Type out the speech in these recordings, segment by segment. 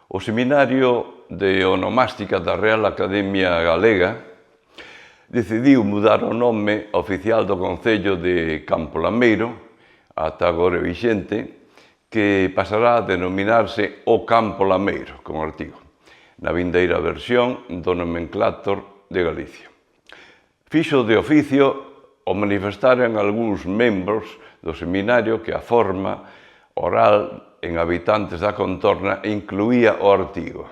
O Seminario de Onomástica da Real Academia Galega decidiu mudar o nome oficial do concello de Campo Lameiro, ata agora vixente, que pasará a denominarse o Campo Lameiro, como artigo, na vindeira versión do nomenclátor de Galicia. Fixo de oficio o manifestaren algúns membros do seminario que a forma oral en habitantes da contorna incluía o artigo.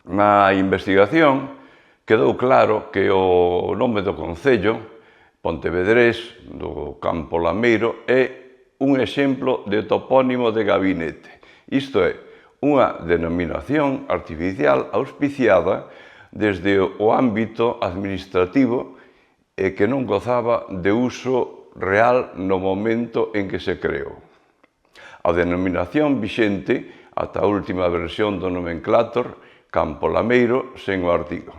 Na investigación quedou claro que o nome do concello, pontevedrés, do Campo Lameiro, é un exemplo de topónimo de gabinete, isto é, unha denominación artificial auspiciada desde o ámbito administrativo e que non gozaba de uso real no momento en que se creou. A denominación vixente ata a última versión do nomenclátor Campo Lameiro sen o artigo.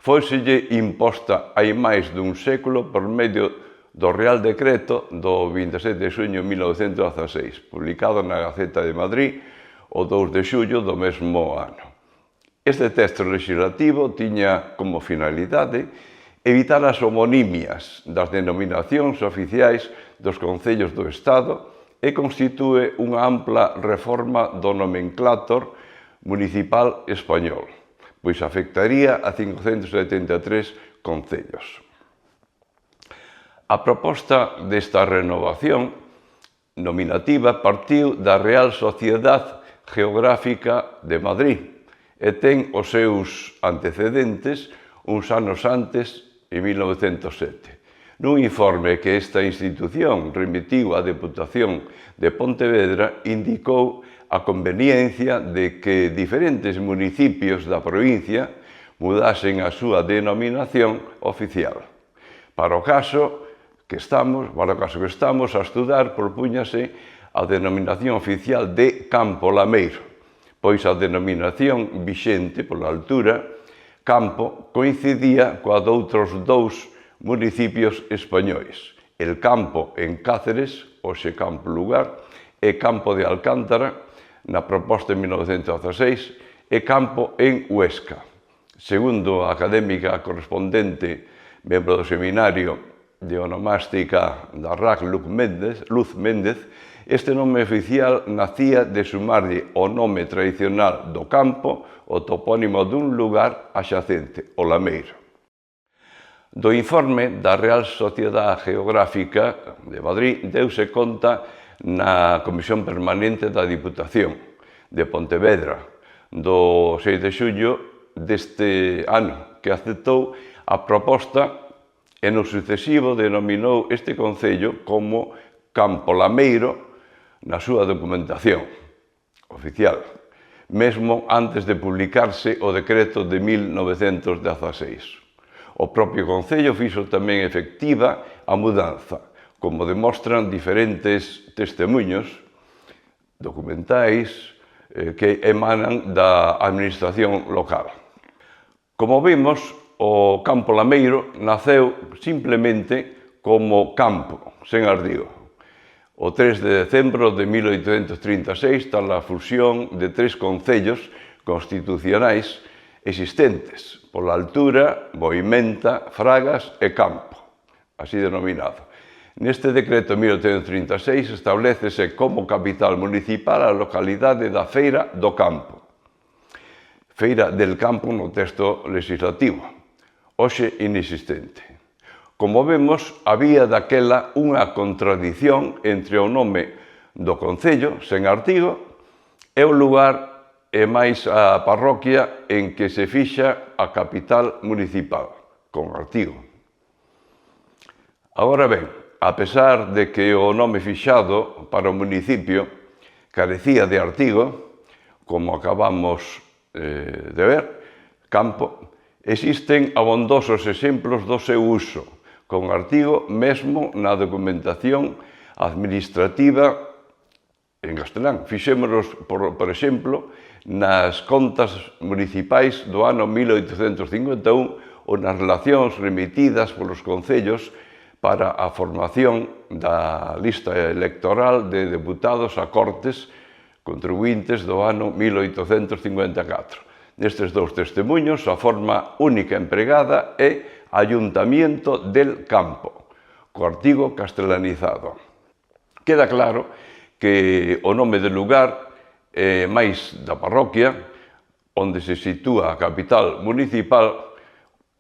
Fóiselle imposta hai máis dun século por medio do Real Decreto do 27 de xuño de 1916, publicado na Gaceta de Madrid o 2 de xullo do mesmo ano. Este texto legislativo tiña como finalidade evitar as homonimias das denominacións oficiais dos concellos do Estado e constitúe unha ampla reforma do nomenclátor municipal español, pois afectaría a 573 concellos. A proposta desta renovación nominativa partiu da Real Sociedade Geográfica de Madrid e ten os seus antecedentes uns anos antes, en 1907. Nun informe que esta institución remitiu á Deputación de Pontevedra, indicou a conveniencia de que diferentes municipios da provincia mudasen a súa denominación oficial. Para o caso que estamos a estudar, propúñase a denominación oficial de Campo Lameiro, pois a denominación vixente pola altura, Campo, coincidía coa doutros dous municipios españois, El Campo en Cáceres, hoxe Campo Lugar, e Campo de Alcántara, na proposta en 1916, e Campo en Huesca. Segundo a académica correspondente, membro do Seminario de Onomástica da RAC Luz Méndez, este nome oficial nacía de sumarlle o nome tradicional do campo, o topónimo dun lugar axacente, o Lameiro. Do informe da Real Sociedade Geográfica de Madrid deuse conta na Comisión Permanente da Diputación de Pontevedra do 6 de xullo deste ano, que aceptou a proposta e no sucesivo denominou este concello como Campo Lameiro na súa documentación oficial, mesmo antes de publicarse o decreto de 1916. O propio concello fixo tamén efectiva a mudanza, como demostran diferentes testemunhos documentais que emanan da administración local. Como vimos, o Campo Lameiro naceu simplemente como campo, sen artigo, o 3 de decembro de 1836, tras a fusión de tres concellos constitucionais existentes, pola altura, Boimenta, Fragas e Campo, así denominado. Neste decreto 1836 establécese como capital municipal a localidade da Feira do Campo. Feira del Campo no texto legislativo, hoxe inexistente. Como vemos, había daquela unha contradición entre o nome do concello, sen artigo, e o lugar e máis a parroquia en que se fixa a capital municipal, con artigo. Agora ben, a pesar de que o nome fixado para o municipio carecía de artigo, como acabamos de ver, Campo, existen abondosos exemplos do seu uso, con artigo mesmo na documentación administrativa en castelán. Fixémonos, por exemplo, nas contas municipais do ano 1851 ou nas relacións remitidas polos concellos para a formación da lista electoral de deputados a Cortes contribuintes do ano 1854. Nestes dous testemunhos, a forma única empregada é Ayuntamiento del Campo, co artigo castelanizado. Queda claro que o nome do lugar é máis da parroquia, onde se sitúa a capital municipal,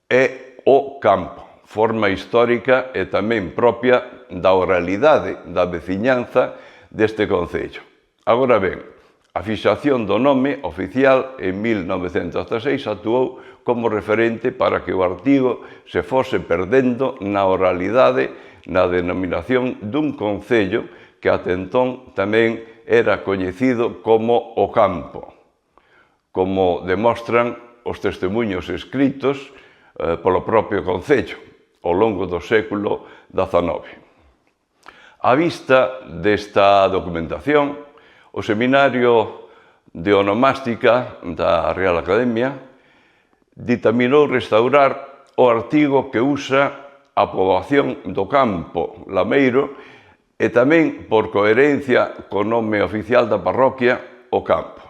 é o campo, forma histórica e tamén propia da oralidade da veciñanza deste concello. Agora ben, a fixación do nome oficial en 1906 actuou como referente para que o artigo se fose perdendo na oralidade na denominación dun concello que ate entón tamén era coñecido como o campo, como demostran os testemunhos escritos polo propio concello ao longo do século XIX. A vista desta documentación, o Seminario de Onomástica da Real Academia ditaminou restaurar o artigo que usa a poboación do campo lameiro e tamén, por coherencia co nome oficial da parroquia, o campo.